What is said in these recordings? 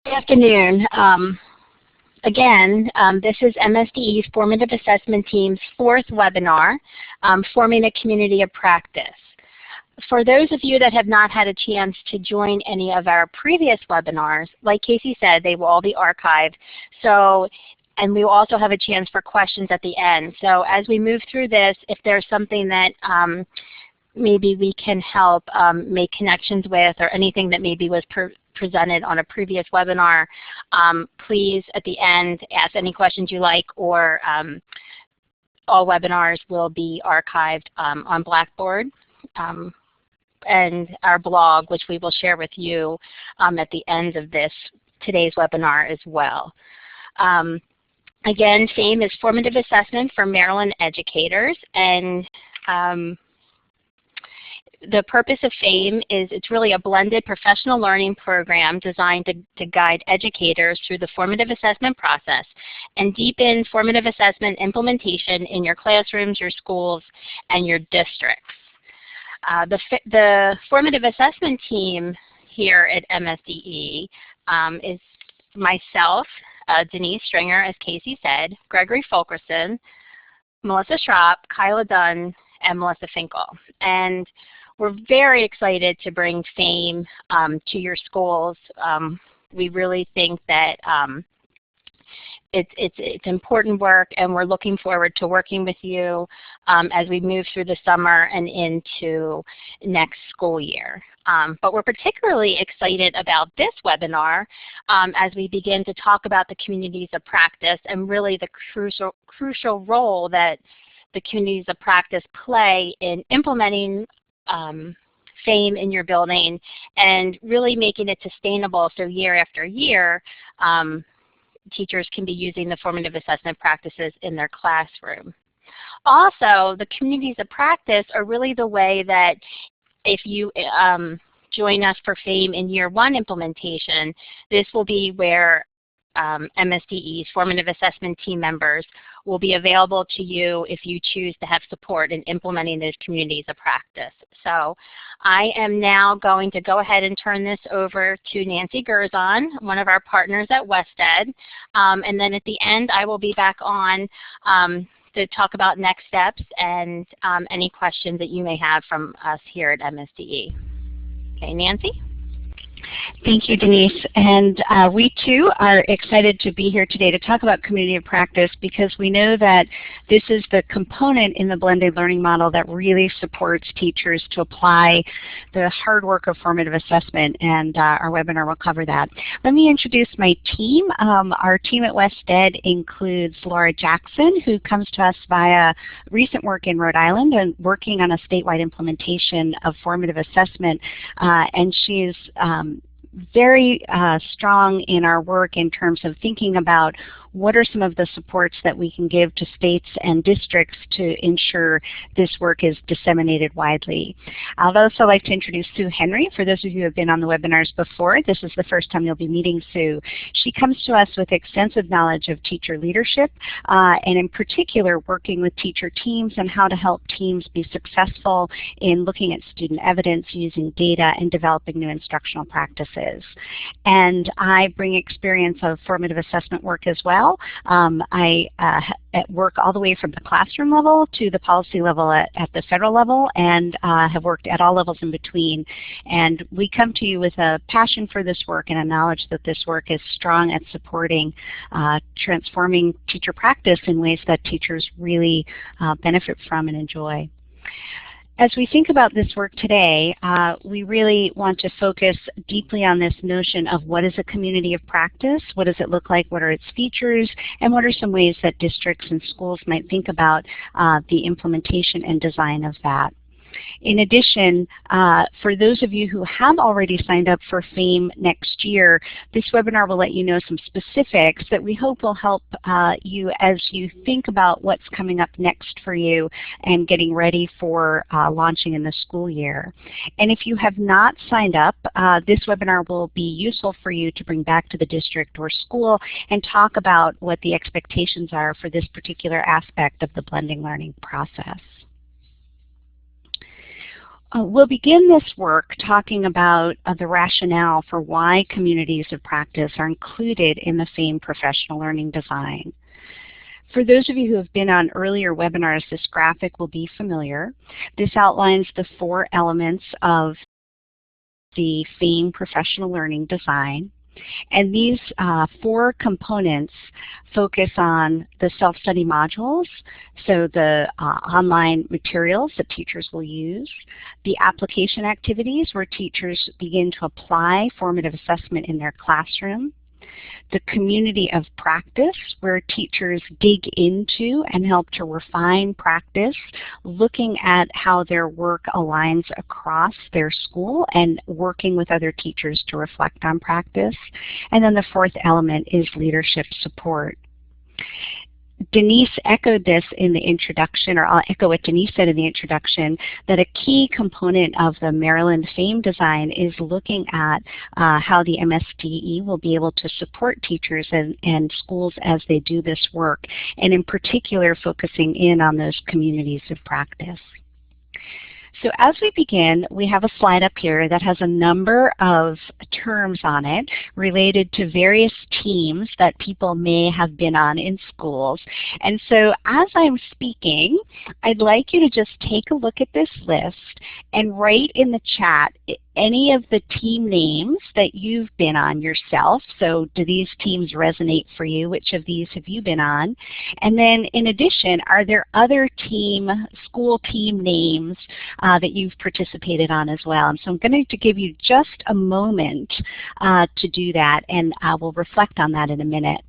Good afternoon. This is MSDE's Formative Assessment Team's fourth webinar, Forming a Community of Practice. For those of you that have not had a chance to join any of our previous webinars, like Casey said, they will all be archived. And we will also have a chance for questions at the end. So as we move through this, if there's something that maybe we can help make connections with, or anything that maybe was presented on a previous webinar, please at the end ask any questions you like, or all webinars will be archived on Blackboard and our blog, which we will share with you at the end of today's webinar as well. Again, FAME is Formative Assessment for Maryland Educators, and the purpose of FAME is it's really a blended professional learning program designed to guide educators through the formative assessment process and deepen formative assessment implementation in your classrooms, your schools, and your districts. The formative assessment team here at MSDE is myself, Denise Stringer, as Casey said, Gregory Fulkerson, Melissa Schropp, Kyla Dunn, and Melissa Finkel. And we're very excited to bring FAME to your schools. We really think that it's important work, and we're looking forward to working with you as we move through the summer and into next school year. But we're particularly excited about this webinar as we begin to talk about the communities of practice and really the crucial role that the communities of practice play in implementing FAME in your building and really making it sustainable so year after year teachers can be using the formative assessment practices in their classroom. Also, the communities of practice are really the way that if you join us for FAME in year one implementation, this will be where MSDE's formative assessment team members will be available to you if you choose to have support in implementing those communities of practice. So I am now going to go ahead and turn this over to Nancy Gerzon, one of our partners at WestEd, and then at the end I will be back on to talk about next steps and any questions that you may have from us here at MSDE. Okay, Nancy? Thank you, Denise. And we too are excited to be here today to talk about community of practice, because we know that this is the component in the blended learning model that really supports teachers to apply the hard work of formative assessment, and our webinar will cover that. Let me introduce my team. Our team at WestEd includes Laura Jackson, who comes to us via recent work in Rhode Island and working on a statewide implementation of formative assessment, and she's very strong in our work in terms of thinking about what are some of the supports that we can give to states and districts to ensure this work is disseminated widely. I'd also like to introduce Sue Henry. For those of you who have been on the webinars before, this is the first time you'll be meeting Sue. She comes to us with extensive knowledge of teacher leadership, and in particular working with teacher teams and how to help teams be successful in looking at student evidence, using data, and developing new instructional practices. And I bring experience of formative assessment work as well. I work all the way from the classroom level to the policy level at the federal level, and have worked at all levels in between. And we come to you with a passion for this work and a knowledge that this work is strong at supporting transforming teacher practice in ways that teachers really benefit from and enjoy. As we think about this work today, we really want to focus deeply on this notion of what is a community of practice, what does it look like, what are its features, and what are some ways that districts and schools might think about the implementation and design of that. In addition, for those of you who have already signed up for FAME next year, this webinar will let you know some specifics that we hope will help you as you think about what's coming up next for you and getting ready for launching in the school year. And if you have not signed up, this webinar will be useful for you to bring back to the district or school and talk about what the expectations are for this particular aspect of the blending learning process. We'll begin this work talking about the rationale for why communities of practice are included in the FAME professional learning design. For those of you who have been on earlier webinars, this graphic will be familiar. This outlines the 4 elements of the FAME professional learning design. And these 4 components focus on the self-study modules, so the online materials that teachers will use, the application activities where teachers begin to apply formative assessment in their classroom, the community of practice, where teachers dig into and help to refine practice, looking at how their work aligns across their school and working with other teachers to reflect on practice. And then the 4th element is leadership support. Denise echoed this in the introduction, or I'll echo what Denise said in the introduction, that a key component of the Maryland FAME design is looking at how the MSDE will be able to support teachers and schools as they do this work, and in particular focusing in on those communities of practice. So as we begin, we have a slide up here that has a number of terms on it related to various teams that people may have been on in schools. And so as I'm speaking, I'd like you to just take a look at this list and write in the chat any of the team names that you've been on yourself. So do these teams resonate for you? Which of these have you been on? And then in addition, are there other school team names that you've participated on as well? And so I'm going to give you just a moment to do that, and we'll reflect on that in a minute.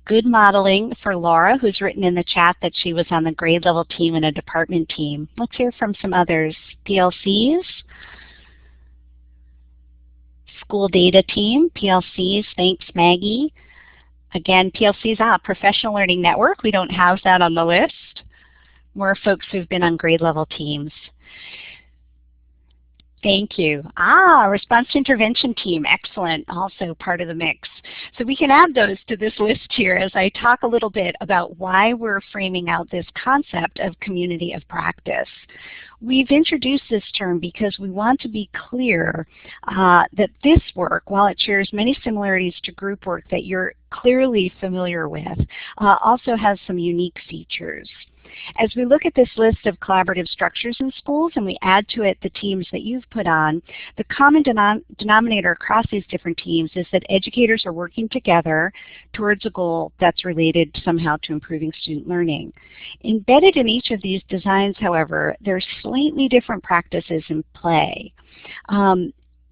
Good modeling for Laura, who's written in the chat that she was on the grade level team and a department team. Let's hear from some others. PLCs, school data team, PLCs, thanks Maggie. Again, PLCs, Professional Learning Network, we don't have that on the list. More folks who've been on grade level teams. Thank you. Response to intervention team, excellent, also part of the mix. So we can add those to this list here as I talk a little bit about why we're framing out this concept of community of practice. We've introduced this term because we want to be clear that this work, while it shares many similarities to group work that you're clearly familiar with, also has some unique features. As we look at this list of collaborative structures in schools and we add to it the teams that you've put on, the common denominator across these different teams is that educators are working together towards a goal that's related somehow to improving student learning. Embedded in each of these designs, however, there are slightly different practices in play.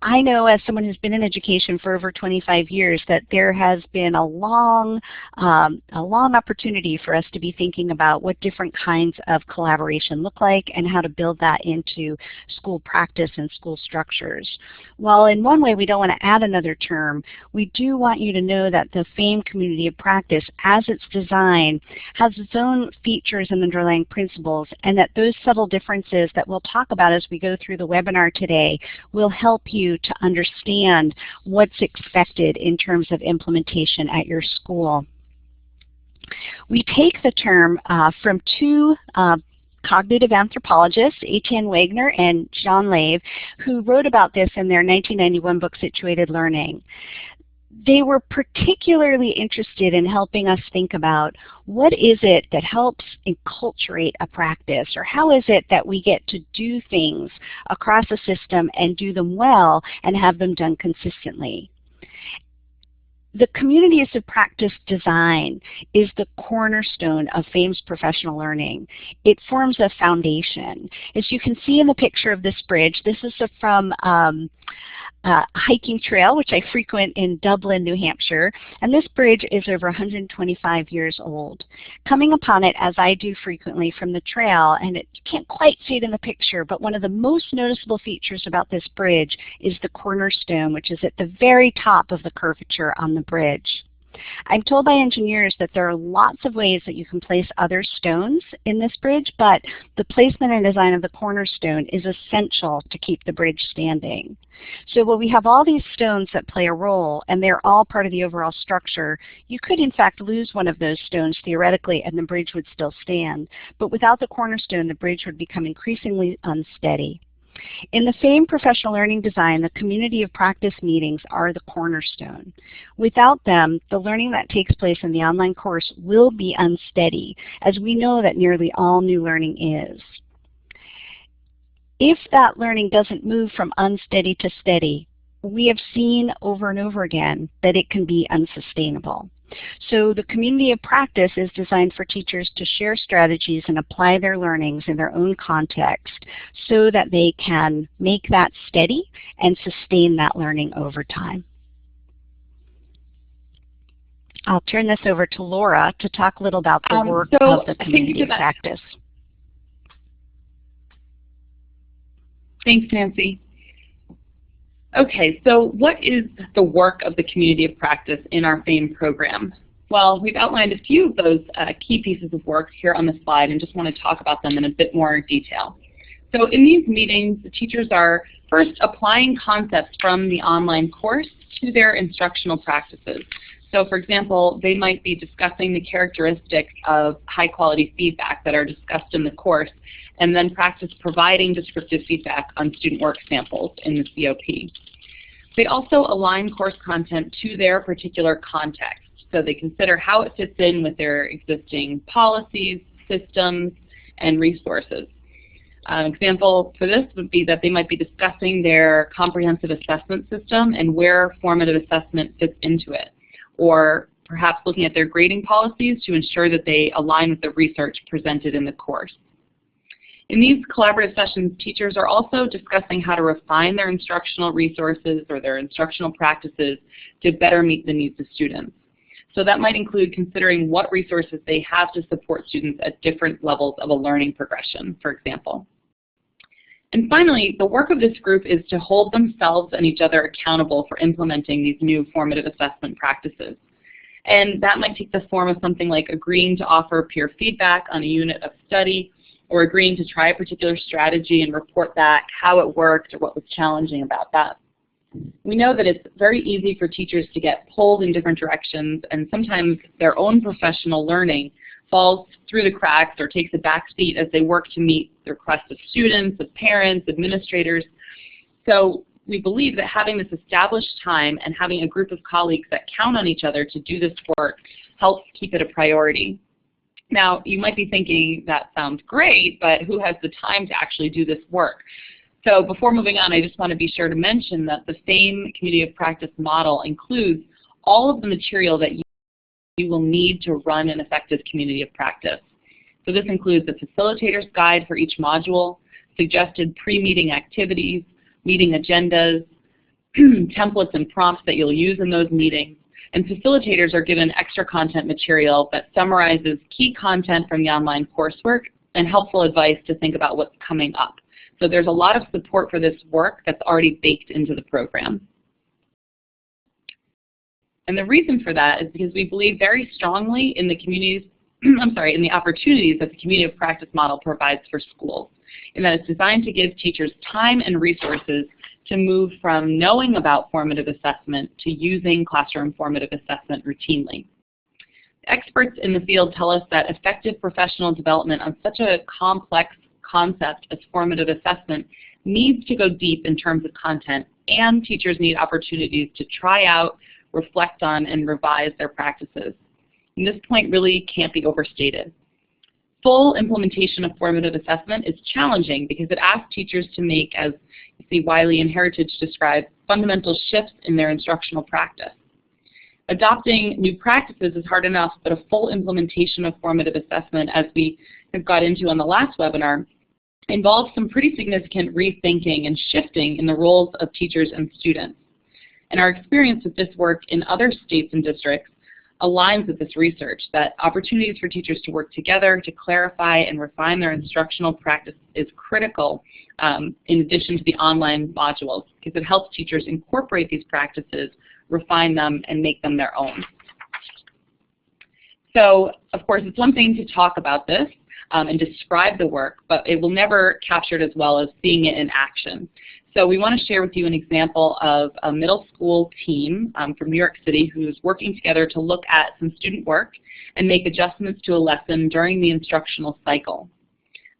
I know, as someone who's been in education for over 25 years, that there has been a long opportunity for us to be thinking about what different kinds of collaboration look like and how to build that into school practice and school structures. While in one way we don't want to add another term, we do want you to know that the FAME community of practice, as it's designed, has its own features and underlying principles, and that those subtle differences that we'll talk about as we go through the webinar today will help you to understand what's expected in terms of implementation at your school. We take the term from 2 cognitive anthropologists, Etienne Wagner and Jean Lave, who wrote about this in their 1991 book, Situated Learning. They were particularly interested in helping us think about what is it that helps enculturate a practice, or how is it that we get to do things across a system and do them well and have them done consistently. The communities of practice design is the cornerstone of FAME's professional learning. It forms a foundation. As you can see in the picture of this bridge, this is from hiking trail, which I frequent in Dublin, New Hampshire, and this bridge is over 125 years old. Coming upon it, as I do frequently from the trail, and you can't quite see it in the picture, but one of the most noticeable features about this bridge is the cornerstone, which is at the very top of the curvature on the bridge. I'm told by engineers that there are lots of ways that you can place other stones in this bridge, but the placement and design of the cornerstone is essential to keep the bridge standing. So while we have all these stones that play a role, and they're all part of the overall structure, you could in fact lose one of those stones theoretically and the bridge would still stand. But without the cornerstone, the bridge would become increasingly unsteady. In the FAME professional learning design, the community of practice meetings are the cornerstone. Without them, the learning that takes place in the online course will be unsteady, as we know that nearly all new learning is. If that learning doesn't move from unsteady to steady, we have seen over and over again that it can be unsustainable. So the community of practice is designed for teachers to share strategies and apply their learnings in their own context so that they can make that steady and sustain that learning over time. I'll turn this over to Laura to talk a little about the work of the community of practice. Thanks, Nancy. Okay, so what is the work of the community of practice in our FAME program? Well, we've outlined a few of those key pieces of work here on the slide and just want to talk about them in a bit more detail. So in these meetings, the teachers are first applying concepts from the online course to their instructional practices. So for example, they might be discussing the characteristics of high-quality feedback that are discussed in the course and then practice providing descriptive feedback on student work samples in the COP. They also align course content to their particular context. So they consider how it fits in with their existing policies, systems, and resources. An example for this would be that they might be discussing their comprehensive assessment system and where formative assessment fits into it, or perhaps looking at their grading policies to ensure that they align with the research presented in the course. In these collaborative sessions, teachers are also discussing how to refine their instructional resources or their instructional practices to better meet the needs of students. So that might include considering what resources they have to support students at different levels of a learning progression, for example. And finally, the work of this group is to hold themselves and each other accountable for implementing these new formative assessment practices. And that might take the form of something like agreeing to offer peer feedback on a unit of study, or agreeing to try a particular strategy and report back how it worked or what was challenging about that. We know that it's very easy for teachers to get pulled in different directions, and sometimes their own professional learning falls through the cracks or takes a back seat as they work to meet the requests of students, of parents, administrators. So we believe that having this established time and having a group of colleagues that count on each other to do this work helps keep it a priority. Now, you might be thinking, that sounds great, but who has the time to actually do this work? So before moving on, I just want to be sure to mention that the FAME Community of Practice model includes all of the material that you will need to run an effective community of practice. So this includes the facilitator's guide for each module, suggested pre-meeting activities, meeting agendas, templates and prompts that you'll use in those meetings, and facilitators are given extra content material that summarizes key content from the online coursework and helpful advice to think about what's coming up. So there's a lot of support for this work that's already baked into the program. And the reason for that is because we believe very strongly in the communities, in the opportunities that the community of practice model provides for schools, in that it's designed to give teachers time and resources to move from knowing about formative assessment to using classroom formative assessment routinely. Experts in the field tell us that effective professional development on such a complex concept as formative assessment needs to go deep in terms of content, and teachers need opportunities to try out, reflect on, and revise their practices. And this point really can't be overstated. Full implementation of formative assessment is challenging because it asks teachers to make, as you see Wiley and Heritage describe, fundamental shifts in their instructional practice. Adopting new practices is hard enough, but a full implementation of formative assessment, as we have got into on the last webinar, involves some pretty significant rethinking and shifting in the roles of teachers and students. And our experience with this work in other states and districts aligns with this research, that opportunities for teachers to work together to clarify and refine their instructional practice is critical in addition to the online modules, because it helps teachers incorporate these practices, refine them, and make them their own. So, of course, it's one thing to talk about this and describe the work, but it will never capture it as well as seeing it in action. So we want to share with you an example of a middle school team from New York City who's working together to look at some student work and make adjustments to a lesson during the instructional cycle.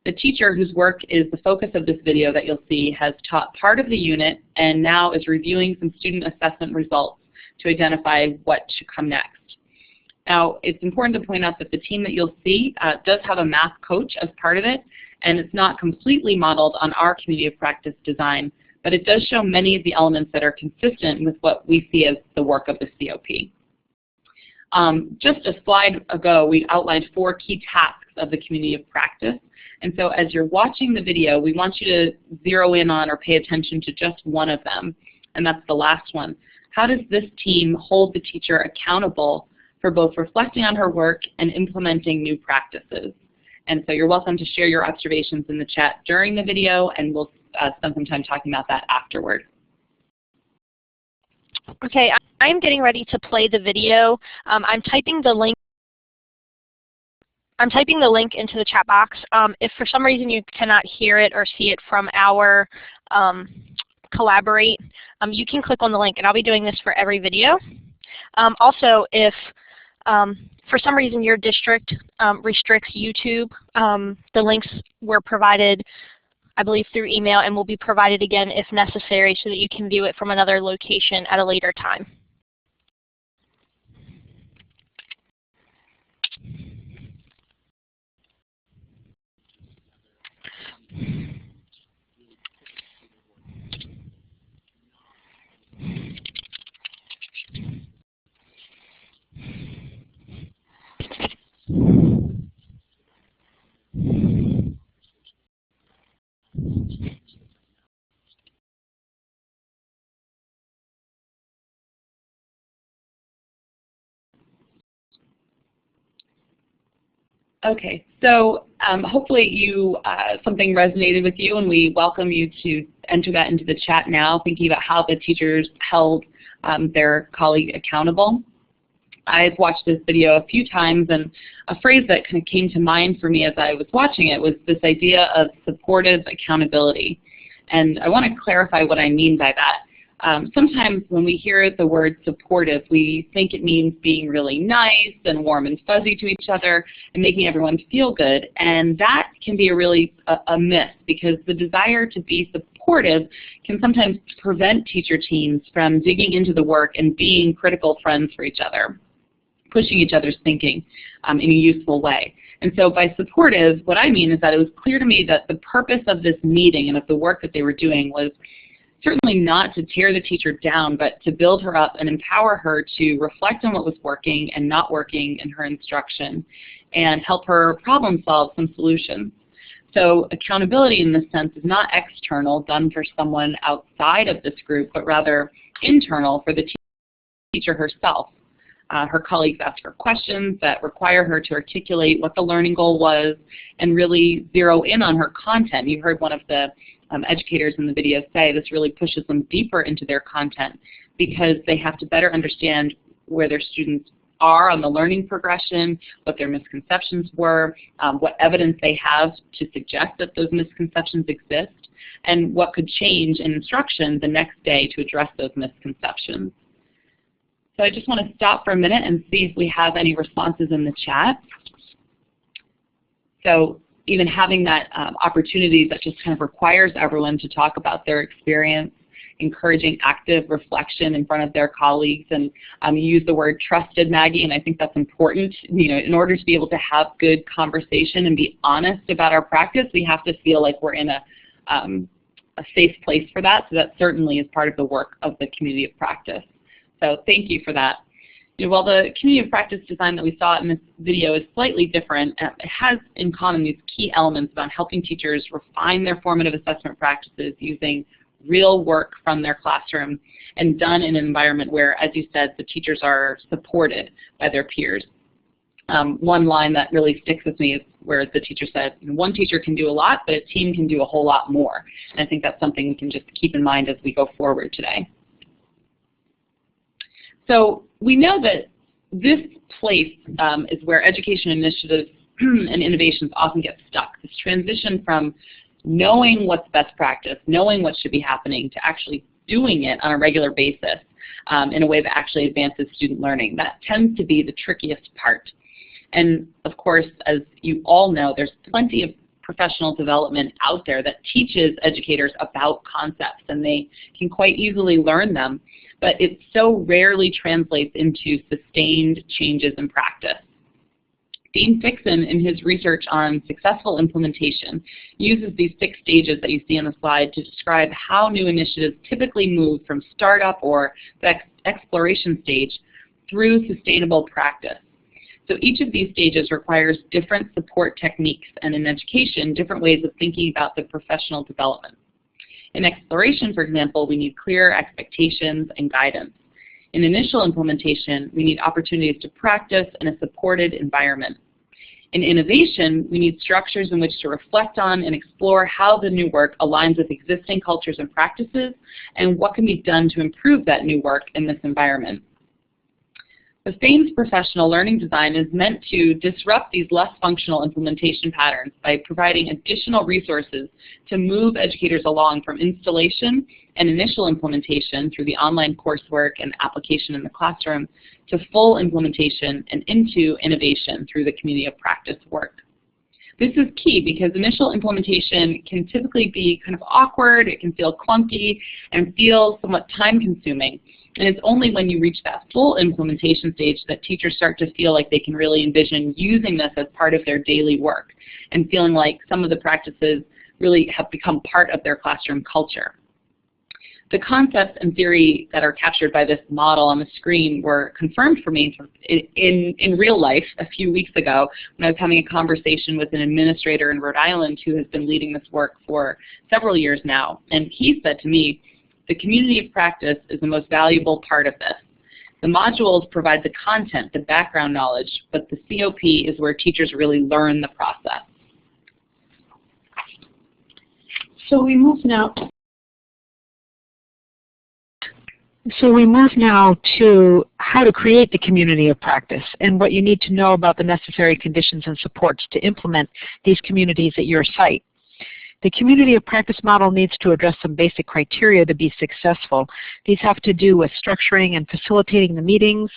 The teacher whose work is the focus of this video that you'll see has taught part of the unit and now is reviewing some student assessment results to identify what should come next. Now, it's important to point out that the team that you'll see does have a math coach as part of it, and it's not completely modeled on our community of practice design, but it does show many of the elements that are consistent with what we see as the work of the COP. Just a slide ago, we outlined 4 key tasks of the community of practice, and so as you're watching the video, we want you to zero in on or pay attention to just one of them, and that's the last one. How does this team hold the teacher accountable for both reflecting on her work and implementing new practices? And so you're welcome to share your observations in the chat during the video, and we'll spend some time talking about that afterward. Okay, I'm getting ready to play the video. I'm typing the link into the chat box. If for some reason you cannot hear it or see it from our Collaborate, you can click on the link, and I'll be doing this for every video. Also, if for some reason your district restricts YouTube, the links were provided, I believe, through email and will be provided again if necessary so that you can view it from another location at a later time. Okay, so hopefully something resonated with you, and we welcome you to enter that into the chat now, thinking about how the teachers held their colleague accountable. I've watched this video a few times, and a phrase that kind of came to mind for me as I was watching it was this idea of supportive accountability. And I want to clarify what I mean by that. Sometimes when we hear the word supportive, we think it means being really nice and warm and fuzzy to each other and making everyone feel good. And that can be a myth, because the desire to be supportive can sometimes prevent teacher teams from digging into the work and being critical friends for each other, pushing each other's thinking in a useful way. And so by supportive, what I mean is that it was clear to me that the purpose of this meeting and of the work that they were doing was certainly not to tear the teacher down, but to build her up and empower her to reflect on what was working and not working in her instruction and help her problem solve some solutions. So accountability in this sense is not external, done for someone outside of this group, but rather internal for the teacher herself. Her colleagues ask her questions that require her to articulate what the learning goal was and really zero in on her content. You heard one of the educators in the video say this really pushes them deeper into their content, because they have to better understand where their students are on the learning progression, what their misconceptions were, what evidence they have to suggest that those misconceptions exist, and what could change in instruction the next day to address those misconceptions. So I just want to stop for a minute and see if we have any responses in the chat. So even having that opportunity that just kind of requires everyone to talk about their experience, encouraging active reflection in front of their colleagues, and you use the word trusted, Maggie, and I think that's important. You know, in order to be able to have good conversation and be honest about our practice, we have to feel like we're in a safe place for that. So that certainly is part of the work of the community of practice. So thank you for that. You know, while the community of practice design that we saw in this video is slightly different, it has in common these key elements about helping teachers refine their formative assessment practices using real work from their classroom and done in an environment where, as you said, the teachers are supported by their peers. One line that really sticks with me is where the teacher said, one teacher can do a lot, but a team can do a whole lot more. And I think that's something we can just keep in mind as we go forward today. So we know that this place is where education initiatives and innovations often get stuck. This transition from knowing what's best practice, knowing what should be happening, to actually doing it on a regular basis in a way that actually advances student learning. That tends to be the trickiest part. And of course, as you all know, there's plenty of professional development out there that teaches educators about concepts, and they can quite easily learn them, but it so rarely translates into sustained changes in practice. Dean Fixon, in his research on successful implementation, uses these 6 stages that you see on the slide to describe how new initiatives typically move from startup or the exploration stage through sustainable practice. So each of these stages requires different support techniques, and in education, different ways of thinking about the professional development. In exploration, for example, we need clear expectations and guidance. In initial implementation, we need opportunities to practice in a supported environment. In innovation, we need structures in which to reflect on and explore how the new work aligns with existing cultures and practices, and what can be done to improve that new work in this environment. The FAMES professional learning design is meant to disrupt these less functional implementation patterns by providing additional resources to move educators along from installation and initial implementation through the online coursework and application in the classroom to full implementation and into innovation through the community of practice work. This is key because initial implementation can typically be kind of awkward, it can feel clunky, and feel somewhat time-consuming. And it's only when you reach that full implementation stage that teachers start to feel like they can really envision using this as part of their daily work and feeling like some of the practices really have become part of their classroom culture. The concepts and theory that are captured by this model on the screen were confirmed for me in real life a few weeks ago when I was having a conversation with an administrator in Rhode Island who has been leading this work for several years now. And he said to me, the community of practice is the most valuable part of this. The modules provide the content, the background knowledge, but the COP is where teachers really learn the process. So we move now to how to create the community of practice and what you need to know about the necessary conditions and supports to implement these communities at your site. The community of practice model needs to address some basic criteria to be successful. These have to do with structuring and facilitating the meetings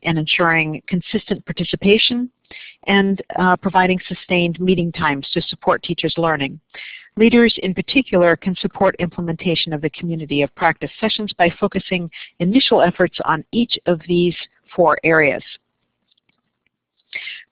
and ensuring consistent participation and providing sustained meeting times to support teachers' learning. Leaders in particular can support implementation of the community of practice sessions by focusing initial efforts on each of these 4 areas.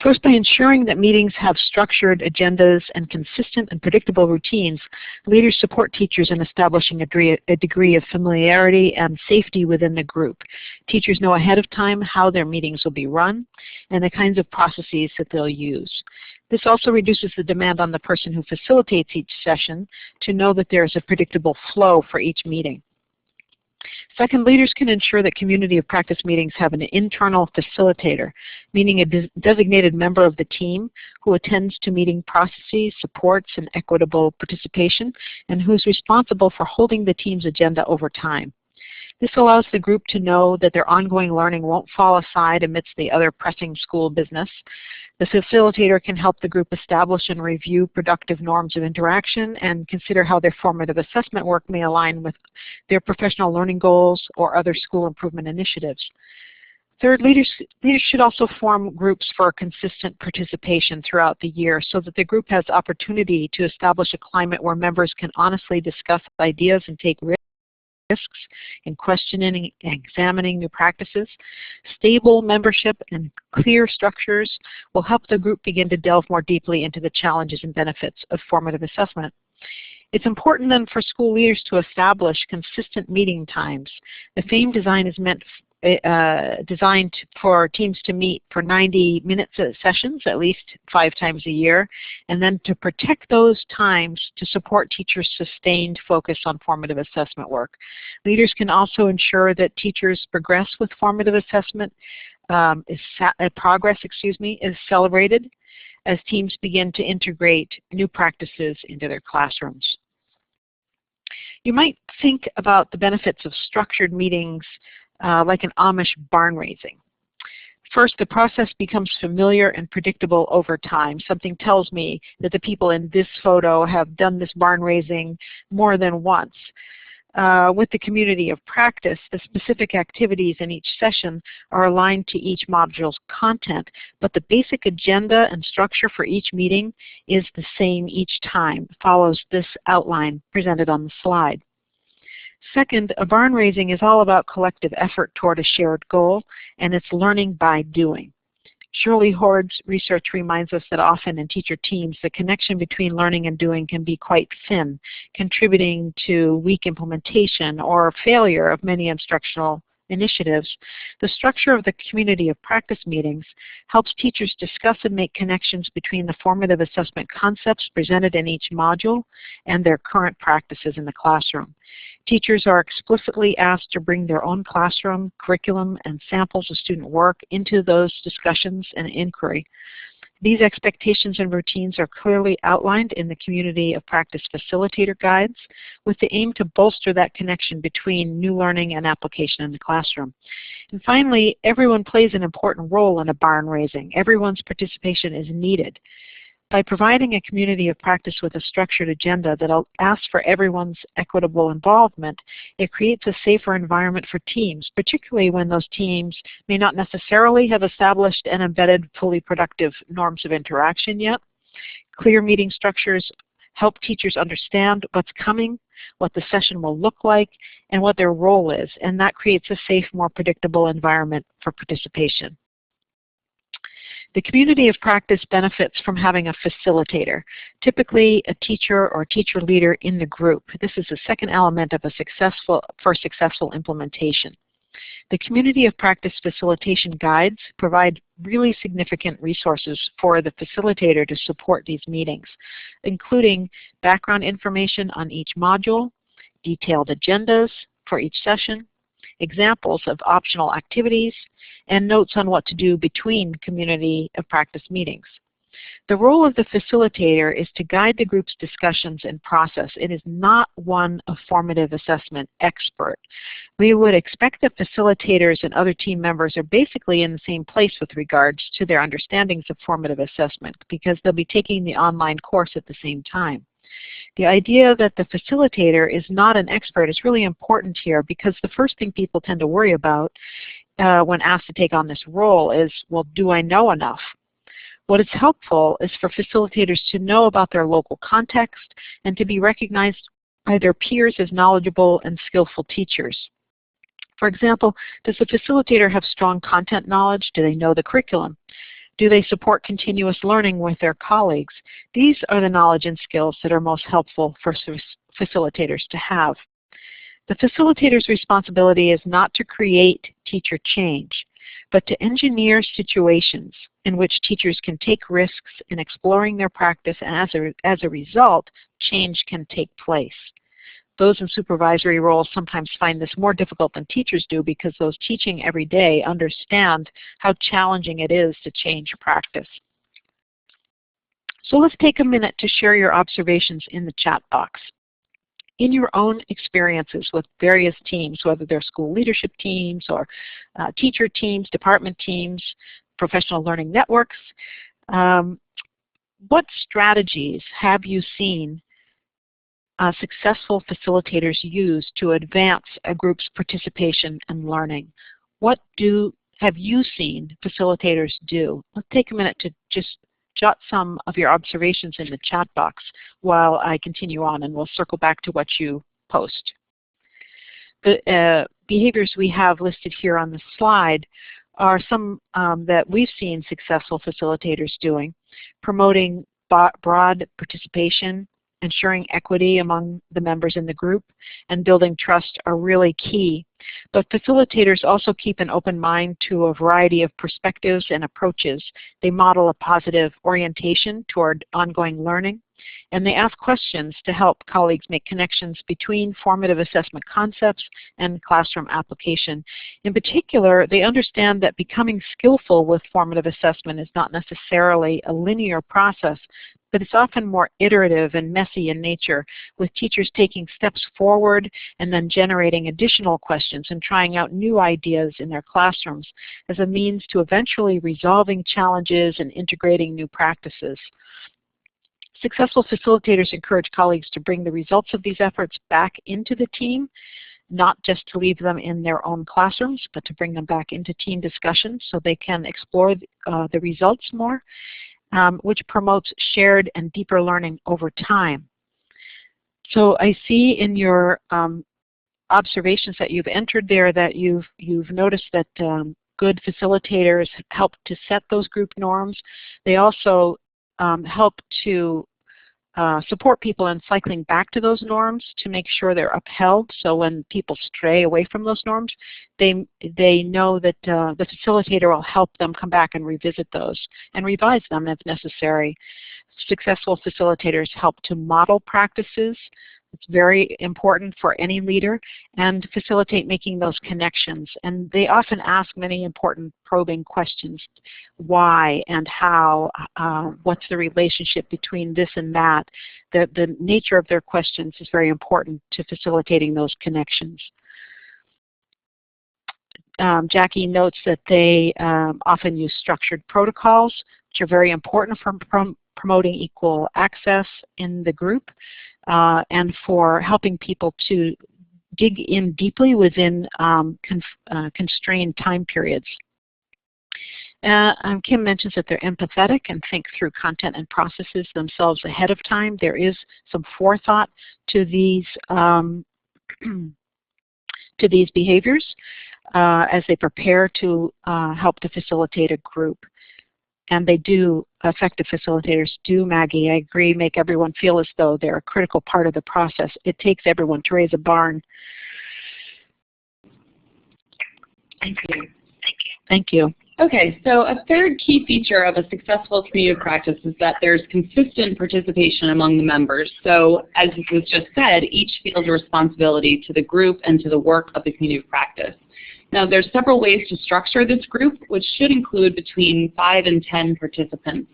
First, by ensuring that meetings have structured agendas and consistent and predictable routines, leaders support teachers in establishing a degree of familiarity and safety within the group. Teachers know ahead of time how their meetings will be run and the kinds of processes that they'll use. This also reduces the demand on the person who facilitates each session to know that there is a predictable flow for each meeting. Second, leaders can ensure that community of practice meetings have an internal facilitator, meaning a designated member of the team who attends to meeting processes, supports, and equitable participation, and who's responsible for holding the team's agenda over time. This allows the group to know that their ongoing learning won't fall aside amidst the other pressing school business. The facilitator can help the group establish and review productive norms of interaction and consider how their formative assessment work may align with their professional learning goals or other school improvement initiatives. Third, leaders should also form groups for consistent participation throughout the year so that the group has opportunity to establish a climate where members can honestly discuss ideas and take risks in questioning and examining new practices. Stable membership and clear structures will help the group begin to delve more deeply into the challenges and benefits of formative assessment. It's important then for school leaders to establish consistent meeting times. The FAME design is designed for teams to meet for 90-minute sessions at least 5 times a year, and then to protect those times to support teachers' sustained focus on formative assessment work. Leaders can also ensure that teachers progress with formative assessment, progress is celebrated as teams begin to integrate new practices into their classrooms. You might think about the benefits of structured meetings like an Amish barn raising. First, the process becomes familiar and predictable over time. Something tells me that the people in this photo have done this barn raising more than once. With the community of practice, the specific activities in each session are aligned to each module's content, but the basic agenda and structure for each meeting is the same each time, follows this outline presented on the slide. Second, a barn raising is all about collective effort toward a shared goal, and it's learning by doing. Shirley Hord's research reminds us that often in teacher teams, the connection between learning and doing can be quite thin, contributing to weak implementation or failure of many instructional initiatives. The structure of the community of practice meetings helps teachers discuss and make connections between the formative assessment concepts presented in each module and their current practices in the classroom. Teachers are explicitly asked to bring their own classroom, curriculum, and samples of student work into those discussions and inquiry. These expectations and routines are clearly outlined in the Community of Practice Facilitator Guides with the aim to bolster that connection between new learning and application in the classroom. And finally, everyone plays an important role in a barn raising. Everyone's participation is needed. By providing a community of practice with a structured agenda that asks for everyone's equitable involvement, it creates a safer environment for teams, particularly when those teams may not necessarily have established and embedded fully productive norms of interaction yet. Clear meeting structures help teachers understand what's coming, what the session will look like, and what their role is, and that creates a safe, more predictable environment for participation. The community of practice benefits from having a facilitator, typically a teacher or teacher leader in the group. This is the second element of successful implementation. The Community of Practice Facilitation Guides provide really significant resources for the facilitator to support these meetings, including background information on each module, detailed agendas for each session, examples of optional activities, and notes on what to do between community of practice meetings. The role of the facilitator is to guide the group's discussions and process. It is not one of formative assessment expert. We would expect that facilitators and other team members are basically in the same place with regards to their understandings of formative assessment because they'll be taking the online course at the same time. The idea that the facilitator is not an expert is really important here because the first thing people tend to worry about when asked to take on this role is, well, do I know enough? What is helpful is for facilitators to know about their local context and to be recognized by their peers as knowledgeable and skillful teachers. For example, does the facilitator have strong content knowledge? Do they know the curriculum? Do they support continuous learning with their colleagues? These are the knowledge and skills that are most helpful for facilitators to have. The facilitator's responsibility is not to create teacher change, but to engineer situations in which teachers can take risks in exploring their practice, and as a result, change can take place. Those in supervisory roles sometimes find this more difficult than teachers do because those teaching every day understand how challenging it is to change practice. So let's take a minute to share your observations in the chat box. In your own experiences with various teams, whether they're school leadership teams or teacher teams, department teams, professional learning networks, what strategies have you seen successful facilitators use to advance a group's participation and learning? What have you seen facilitators do? Let's take a minute to just jot some of your observations in the chat box while I continue on, and we'll circle back to what you post. The behaviors we have listed here on the slide are some that we've seen successful facilitators doing. Promoting broad participation, ensuring equity among the members in the group, and building trust are really key. But facilitators also keep an open mind to a variety of perspectives and approaches. They model a positive orientation toward ongoing learning, and they ask questions to help colleagues make connections between formative assessment concepts and classroom application. In particular, they understand that becoming skillful with formative assessment is not necessarily a linear process, but it's often more iterative and messy in nature, with teachers taking steps forward and then generating additional questions and trying out new ideas in their classrooms as a means to eventually resolving challenges and integrating new practices. Successful facilitators encourage colleagues to bring the results of these efforts back into the team, not just to leave them in their own classrooms, but to bring them back into team discussions so they can explore the results more, which promotes shared and deeper learning over time. So I see in your observations that you've entered there that you've noticed that good facilitators help to set those group norms. They also help to support people in cycling back to those norms to make sure they're upheld. So when people stray away from those norms, they know that the facilitator will help them come back and revisit those and revise them if necessary. Successful facilitators help to model practices. It's very important for any leader, and facilitate making those connections. And they often ask many important probing questions. Why and how? What's the relationship between this and that? The nature of their questions is very important to facilitating those connections. Jackie notes that they often use structured protocols, which are very important for promoting equal access in the group. And for helping people to dig in deeply within constrained time periods. Kim mentions that they're empathetic and think through content and processes themselves ahead of time. There is some forethought to these behaviors as they prepare to help to facilitate a group. And they do, effective facilitators do, Maggie, I agree, make everyone feel as though they're a critical part of the process. It takes everyone to raise a barn. Thank you. Thank you. Okay, so a third key feature of a successful community of practice is that there's consistent participation among the members. So as was just said, each feels a responsibility to the group and to the work of the community of practice. Now, there's several ways to structure this group, which should include between 5 and 10 participants.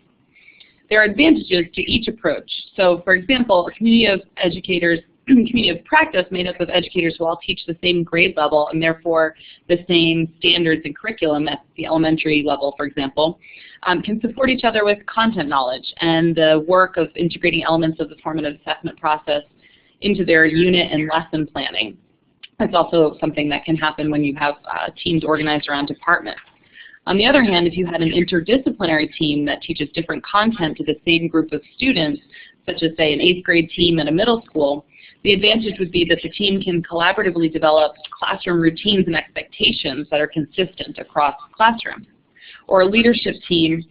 There are advantages to each approach. So, for example, a community of educators, community of practice made up of educators who all teach the same grade level and therefore the same standards and curriculum at the elementary level, for example, can support each other with content knowledge and the work of integrating elements of the formative assessment process into their unit and lesson planning. That's also something that can happen when you have teams organized around departments. On the other hand, if you had an interdisciplinary team that teaches different content to the same group of students, such as, say, an 8th grade team at a middle school, the advantage would be that the team can collaboratively develop classroom routines and expectations that are consistent across classrooms. Or a leadership team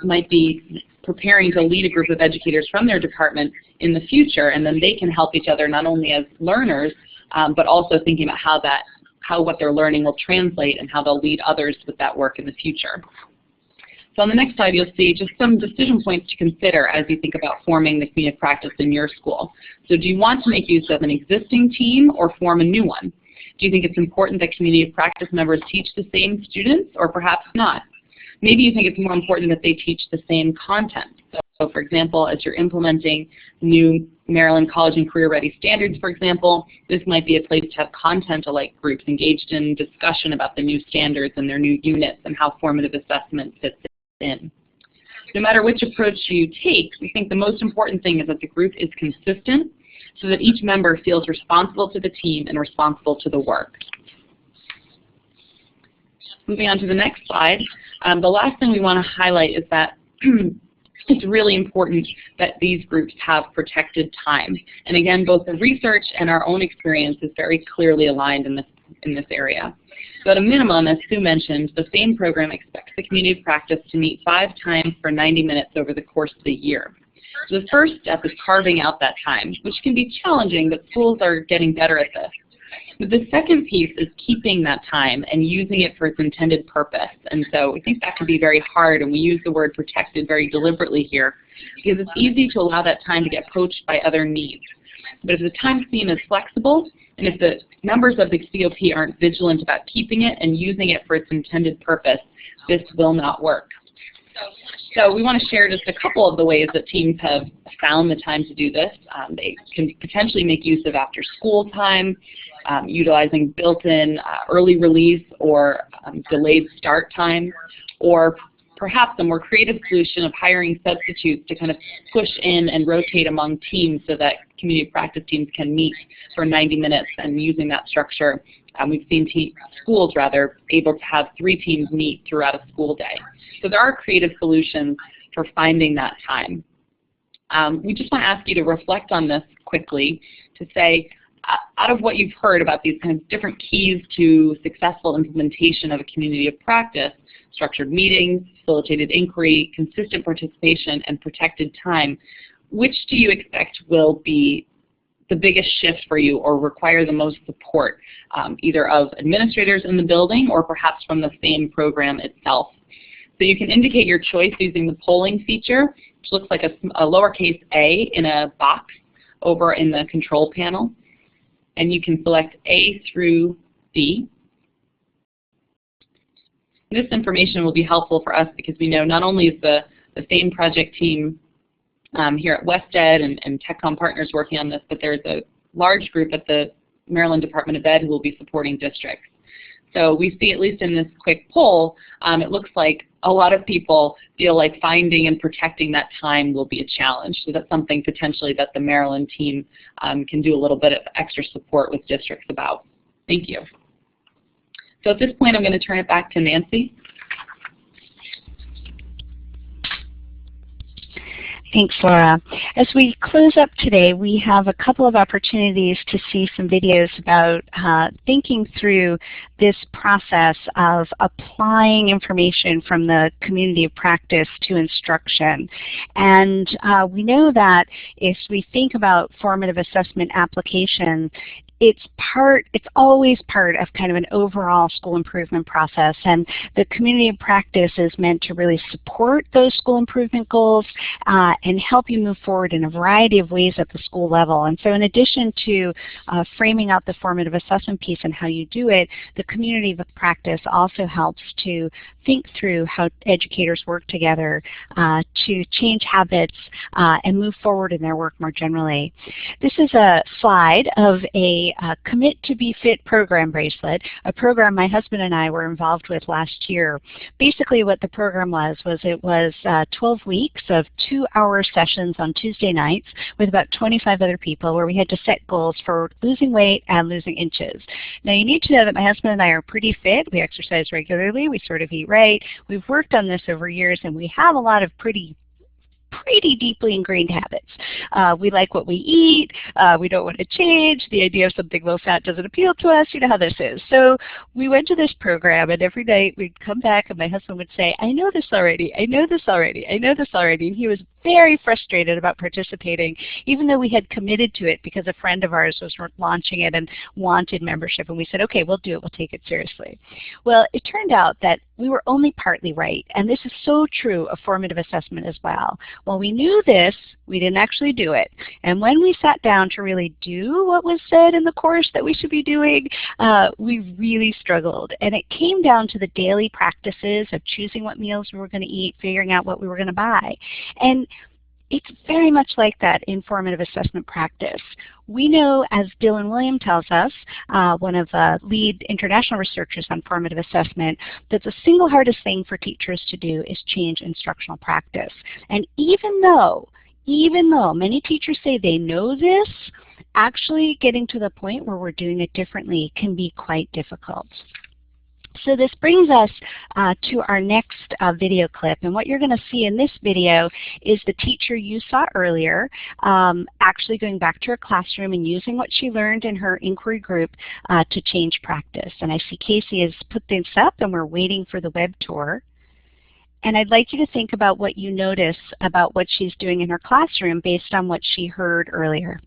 might be preparing to lead a group of educators from their department in the future, and then they can help each other not only as learners, but also thinking about how what they're learning will translate and how they'll lead others with that work in the future. So on the next slide, you'll see just some decision points to consider as you think about forming the community of practice in your school. So do you want to make use of an existing team or form a new one? Do you think it's important that community of practice members teach the same students, or perhaps not? Maybe you think it's more important that they teach the same content. So for example, as you're implementing new Maryland College and Career Ready standards, for example, this might be a place to have content-alike groups engaged in discussion about the new standards and their new units and how formative assessment fits in. No matter which approach you take, we think the most important thing is that the group is consistent so that each member feels responsible to the team and responsible to the work. Moving on to the next slide, the last thing we want to highlight is that it's really important that these groups have protected time. And again, both the research and our own experience is very clearly aligned in this area. So at a minimum, as Sue mentioned, the FAME program expects the community of practice to meet 5 times for 90 minutes over the course of the year. So the first step is carving out that time, which can be challenging, but schools are getting better at this. But the second piece is keeping that time and using it for its intended purpose. And so I think that can be very hard, and we use the word protected very deliberately here because it's easy to allow that time to get poached by other needs. But if the time scheme is flexible, and if the members of the COP aren't vigilant about keeping it and using it for its intended purpose, this will not work. So we want to share just a couple of the ways that teams have found the time to do this. They can potentially make use of after school time, utilizing built-in early release or delayed start time, or perhaps a more creative solution of hiring substitutes to kind of push in and rotate among teams so that community practice teams can meet for 90 minutes. And using that structure, we've seen schools able to have 3 teams meet throughout a school day. So there are creative solutions for finding that time. We just want to ask you to reflect on this quickly to say, out of what you've heard about these kind of different keys to successful implementation of a community of practice, structured meetings, facilitated inquiry, consistent participation, and protected time, which do you expect will be the biggest shift for you or require the most support, either of administrators in the building or perhaps from the same program itself? So you can indicate your choice using the polling feature, which looks like a lowercase a in a box over in the control panel. And you can select A through D. This information will be helpful for us because we know not only is the same project team here at WestEd and TechCom partners working on this, but there's a large group at the Maryland Department of Ed who will be supporting districts. So we see, at least in this quick poll, it looks like a lot of people feel like finding and protecting that time will be a challenge. So that's something potentially that the Maryland team can do a little bit of extra support with districts about. Thank you. So at this point, I'm going to turn it back to Nancy. Thanks, Laura. As we close up today, we have a couple of opportunities to see some videos about thinking through this process of applying information from the community of practice to instruction. And we know that if we think about formative assessment application, it's always part of kind of an overall school improvement process, and the community of practice is meant to really support those school improvement goals and help you move forward in a variety of ways at the school level. And so in addition to framing out the formative assessment piece and how you do it, the community of practice also helps to think through how educators work together to change habits and move forward in their work more generally. This is a slide of a Commit to Be Fit program bracelet, a program my husband and I were involved with last year. Basically what the program was it was 12 weeks of 2-hour sessions on Tuesday nights with about 25 other people where we had to set goals for losing weight and losing inches. Now you need to know that my husband and I are pretty fit. We exercise regularly. We sort of eat right. We've worked on this over years and we have a lot of pretty deeply ingrained habits. We like what we eat. We don't want to change. The idea of something low fat doesn't appeal to us. You know how this is. So we went to this program, and every night we'd come back and my husband would say, I know this already. I know this already. I know this already. And he was very frustrated about participating, even though we had committed to it because a friend of ours was launching it and wanted membership. And we said, okay, we'll do it. We'll take it seriously. Well, it turned out that we were only partly right. And this is so true of formative assessment as well. While we knew this, we didn't actually do it. And when we sat down to really do what was said in the course that we should be doing, we really struggled. And it came down to the daily practices of choosing what meals we were going to eat, figuring out what we were going to buy. And it's very much like that in formative assessment practice. We know, as Dylan William tells us, one of the lead international researchers on formative assessment, that the single hardest thing for teachers to do is change instructional practice. And even though many teachers say they know this, actually getting to the point where we're doing it differently can be quite difficult. So this brings us to our next video clip, and what you're going to see in this video is the teacher you saw earlier actually going back to her classroom and using what she learned in her inquiry group to change practice. And I see Casey has put this up and we're waiting for the web tour. And I'd like you to think about what you notice about what she's doing in her classroom based on what she heard earlier.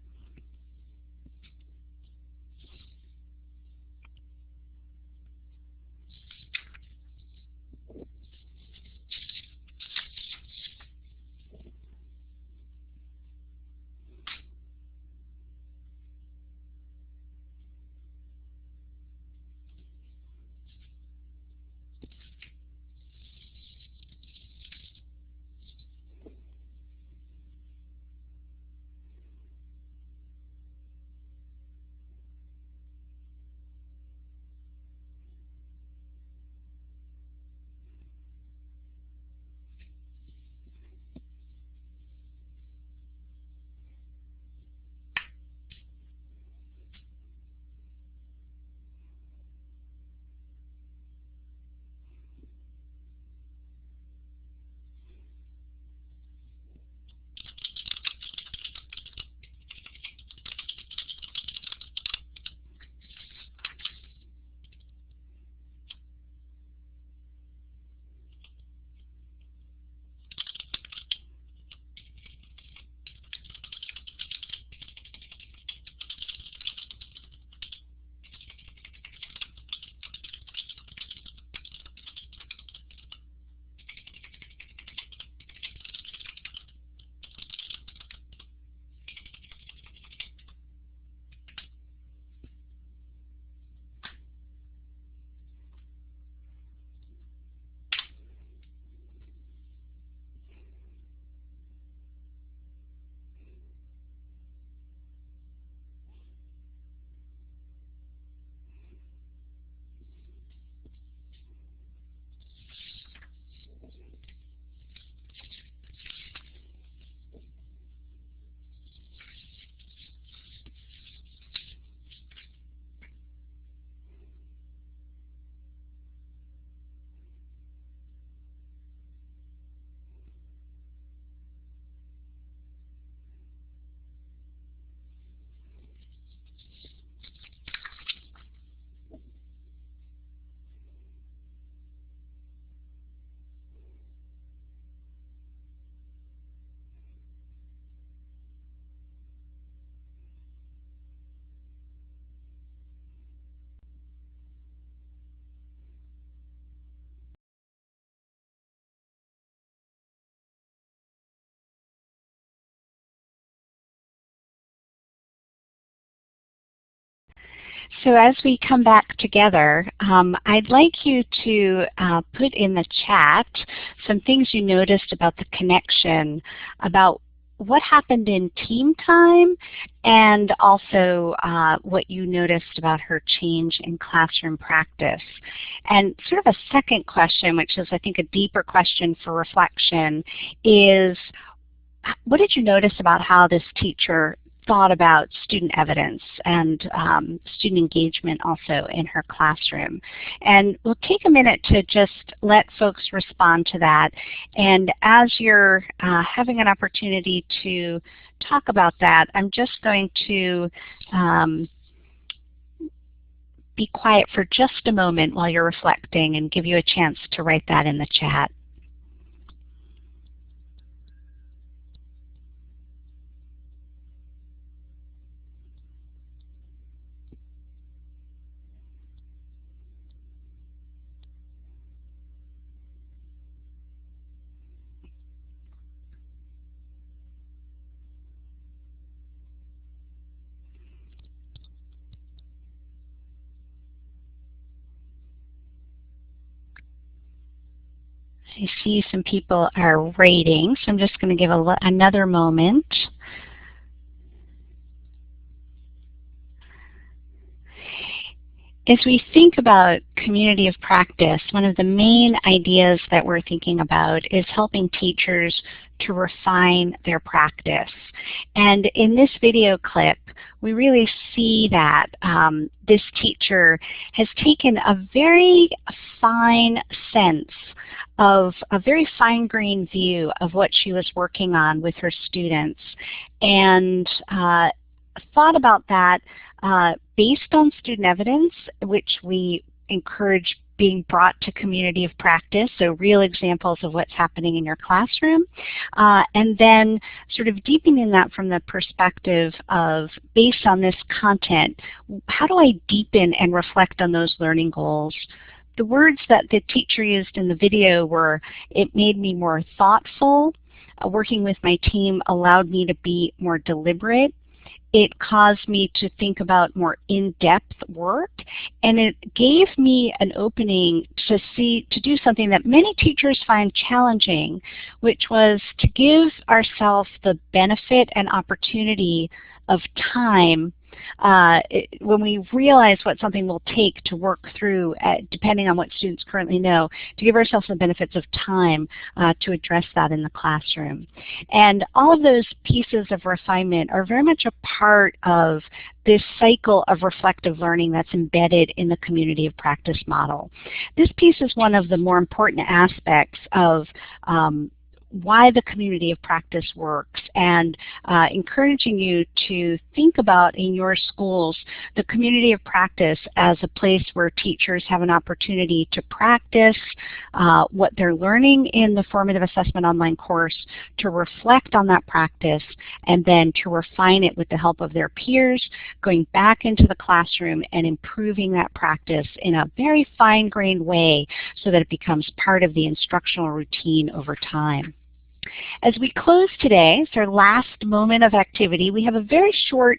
So as we come back together, I'd like you to put in the chat some things you noticed about the connection, about what happened in team time, and also what you noticed about her change in classroom practice. And sort of a second question, which is I think a deeper question for reflection, is what did you notice about how this teacher thought about student evidence and student engagement also in her classroom? And we'll take a minute to just let folks respond to that. And as you're having an opportunity to talk about that, I'm just going to be quiet for just a moment while you're reflecting and give you a chance to write that in the chat. I see some people are writing, so I'm just going to give another moment. As we think about community of practice, one of the main ideas that we're thinking about is helping teachers to refine their practice. And in this video clip, we really see that this teacher has taken a very fine sense of a very fine-grained view of what she was working on with her students, and thought about that based on student evidence, which we encourage being brought to community of practice, so real examples of what's happening in your classroom, and then sort of deepening that from the perspective of, based on this content, how do I deepen and reflect on those learning goals? The words that the teacher used in the video were, it made me more thoughtful, working with my team allowed me to be more deliberate, it caused me to think about more in-depth work, and it gave me an opening to do something that many teachers find challenging, which was to give ourselves the benefit and opportunity of time when we realize what something will take to work through, depending on what students currently know, to give ourselves the benefits of time to address that in the classroom. And all of those pieces of refinement are very much a part of this cycle of reflective learning that's embedded in the community of practice model. This piece is one of the more important aspects of why the community of practice works, and encouraging you to think about in your schools the community of practice as a place where teachers have an opportunity to practice what they're learning in the formative assessment online course, to reflect on that practice, and then to refine it with the help of their peers, going back into the classroom and improving that practice in a very fine-grained way so that it becomes part of the instructional routine over time. As we close today, it's our last moment of activity, we have a very short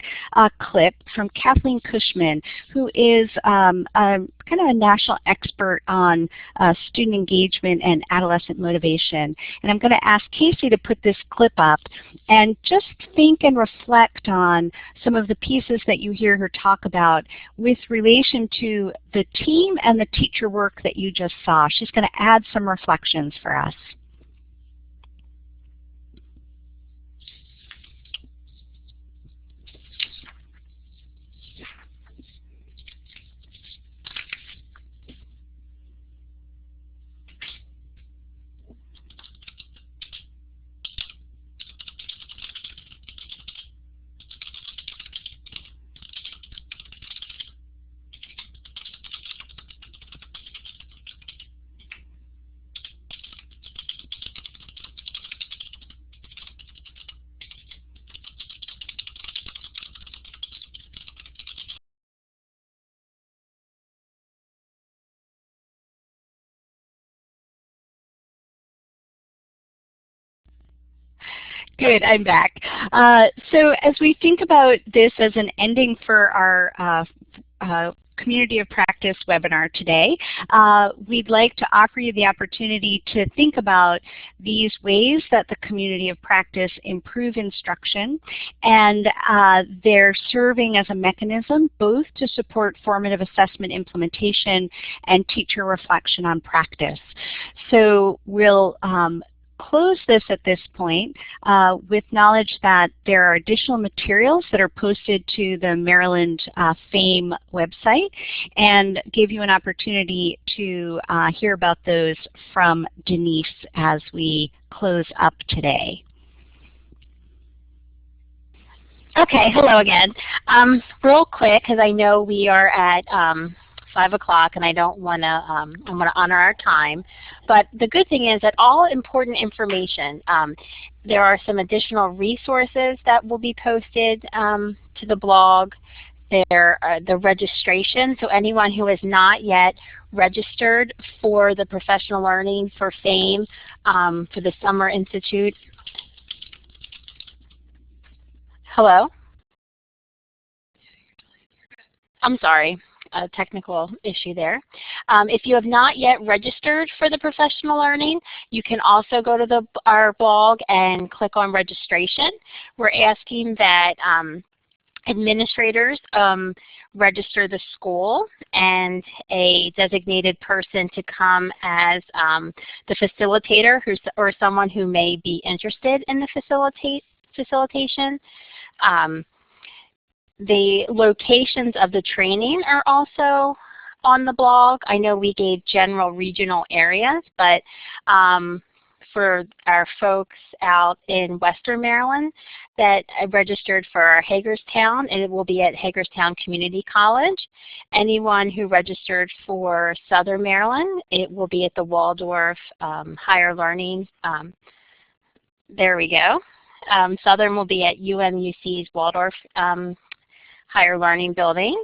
clip from Kathleen Cushman, who is kind of a national expert on student engagement and adolescent motivation. And I'm going to ask Casey to put this clip up and just think and reflect on some of the pieces that you hear her talk about with relation to the team and the teacher work that you just saw. She's going to add some reflections for us. Good, I'm back. So as we think about this as an ending for our Community of Practice webinar today, we'd like to offer you the opportunity to think about these ways that the Community of Practice improve instruction, and they're serving as a mechanism both to support formative assessment implementation and teacher reflection on practice. So we'll close this at this point with knowledge that there are additional materials that are posted to the Maryland FAME website, and give you an opportunity to hear about those from Denise as we close up today. Okay, hello again. Real quick, because I know we are at 5 o'clock, and I don't want to, I want to honor our time. But the good thing is that all important information, there are some additional resources that will be posted to the blog. There are the registration, so anyone who has not yet registered for the professional learning for FAME for the Summer Institute. Hello? I'm sorry. A technical issue there. If you have not yet registered for the professional learning, you can also go to our blog and click on registration. We're asking that administrators register the school and a designated person to come as the facilitator or someone who may be interested in the facilitation. The locations of the training are also on the blog. I know we gave general regional areas, but for our folks out in Western Maryland that registered for our Hagerstown, and it will be at Hagerstown Community College. Anyone who registered for Southern Maryland, it will be at the Waldorf Higher Learning. There we go. Southern will be at UMUC's Waldorf Higher Learning building.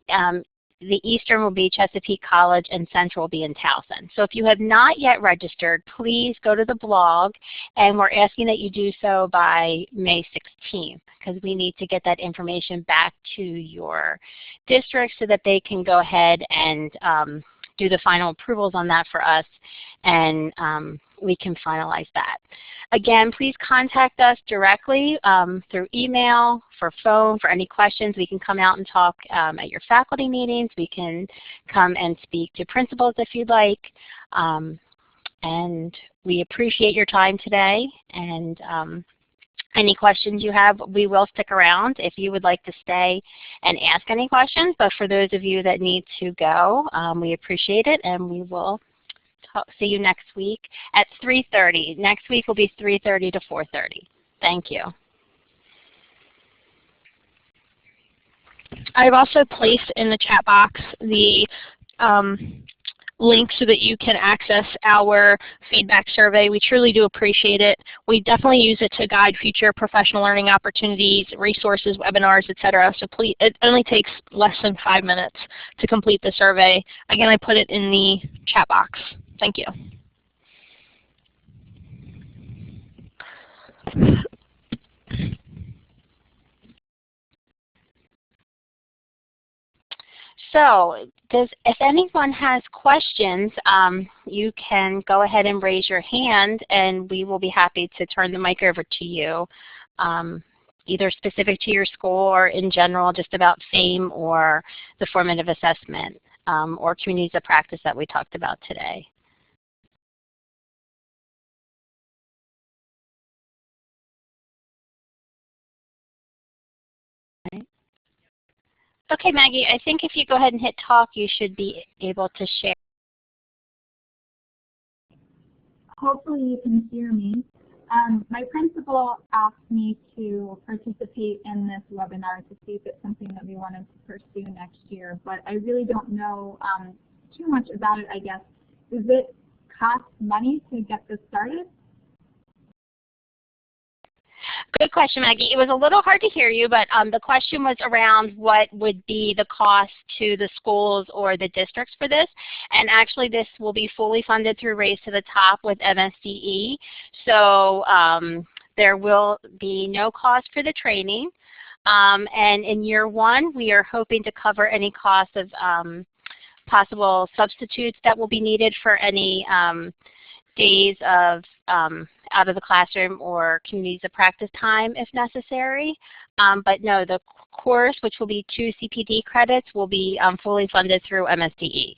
The Eastern will be Chesapeake College, and Central will be in Towson. So if you have not yet registered, please go to the blog, and we're asking that you do so by May 16th, because we need to get that information back to your district so that they can go ahead and do the final approvals on that for us, and we can finalize that. Again, please contact us directly through email, for phone, for any questions. We can come out and talk at your faculty meetings. We can come and speak to principals if you'd like. And we appreciate your time today. And any questions you have, we will stick around if you would like to stay and ask any questions. But for those of you that need to go, we appreciate it, and we will see you next week at 3:30. Next week will be 3:30 to 4:30. Thank you. I've also placed in the chat box the link so that you can access our feedback survey. We truly do appreciate it. We definitely use it to guide future professional learning opportunities, resources, webinars, etc. So please, it only takes less than 5 minutes to complete the survey. Again, I put it in the chat box. Thank you. So if anyone has questions, you can go ahead and raise your hand, and we will be happy to turn the mic over to you, either specific to your school or in general just about FAME or the formative assessment or communities of practice that we talked about today. Okay, Maggie, I think if you go ahead and hit talk, you should be able to share. Hopefully you can hear me. My principal asked me to participate in this webinar to see if it's something that we wanted to pursue next year, but I really don't know too much about it, I guess. Does it cost money to get this started? Good question, Maggie. It was a little hard to hear you, but the question was around what would be the cost to the schools or the districts for this. And actually this will be fully funded through Race to the Top with MSDE. So there will be no cost for the training. And in year 1, we are hoping to cover any cost of possible substitutes that will be needed for any days of out of the classroom or communities of practice time if necessary. But no, the course, which will be 2 CPD credits, will be fully funded through MSDE.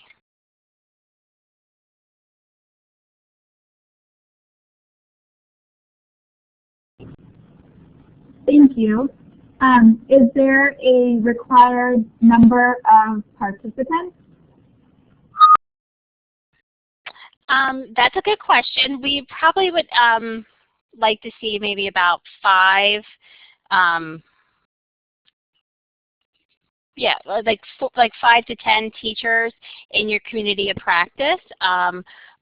Thank you. Is there a required number of participants? That's a good question. We probably would like to see maybe about 5, yeah, like 5 to 10 teachers in your community of practice.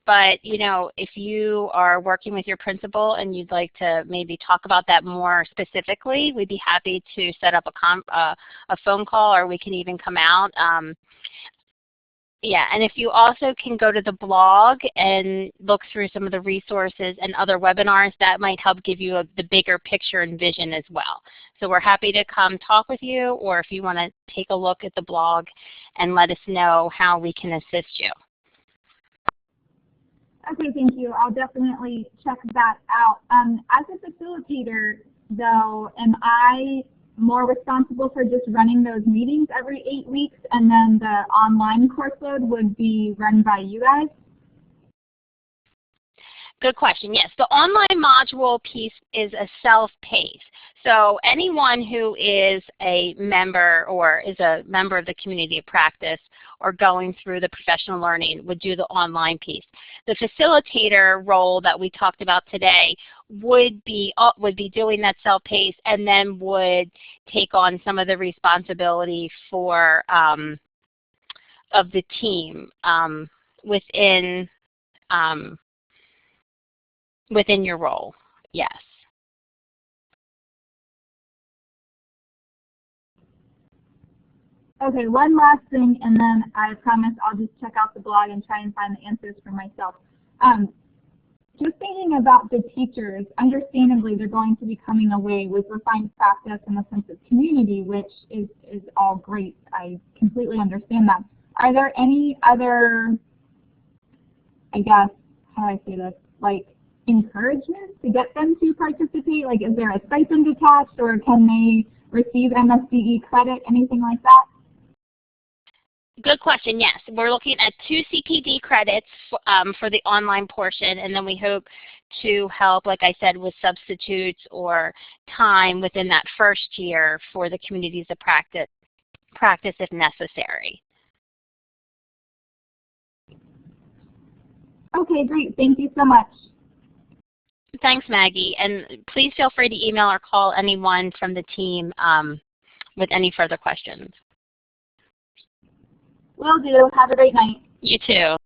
But you know, if you are working with your principal and you'd like to maybe talk about that more specifically, we'd be happy to set up a phone call, or we can even come out. Yeah, and if you also can go to the blog and look through some of the resources and other webinars, that might help give you the bigger picture and vision as well. So we're happy to come talk with you, or if you want to take a look at the blog and let us know how we can assist you. Okay, thank you. I'll definitely check that out. As a facilitator, though, am I more responsible for just running those meetings every 8 weeks, and then the online course load would be run by you guys? Good question. Yes, the online module piece is a self-paced. So anyone who is a member or is a member of the community of practice or going through the professional learning would do the online piece. The facilitator role that we talked about today would be doing that self-paced, and then would take on some of the responsibility for of the team within within your role. Yes. Okay, one last thing, and then I promise I'll just check out the blog and try and find the answers for myself. Just thinking about the teachers, understandably they're going to be coming away with refined practice and a sense of community, which is all great. I completely understand that. Are there any other, I guess, how do I say this, like encouragement to get them to participate? Like, is there a stipend attached, or can they receive MSDE credit, anything like that? Good question, yes. We're looking at 2 CPD credits for the online portion, and then we hope to help, like I said, with substitutes or time within that first year for the communities of practice if necessary. Okay, great. Thank you so much. Thanks, Maggie. And please feel free to email or call anyone from the team with any further questions. Will do. Have a great night. You too.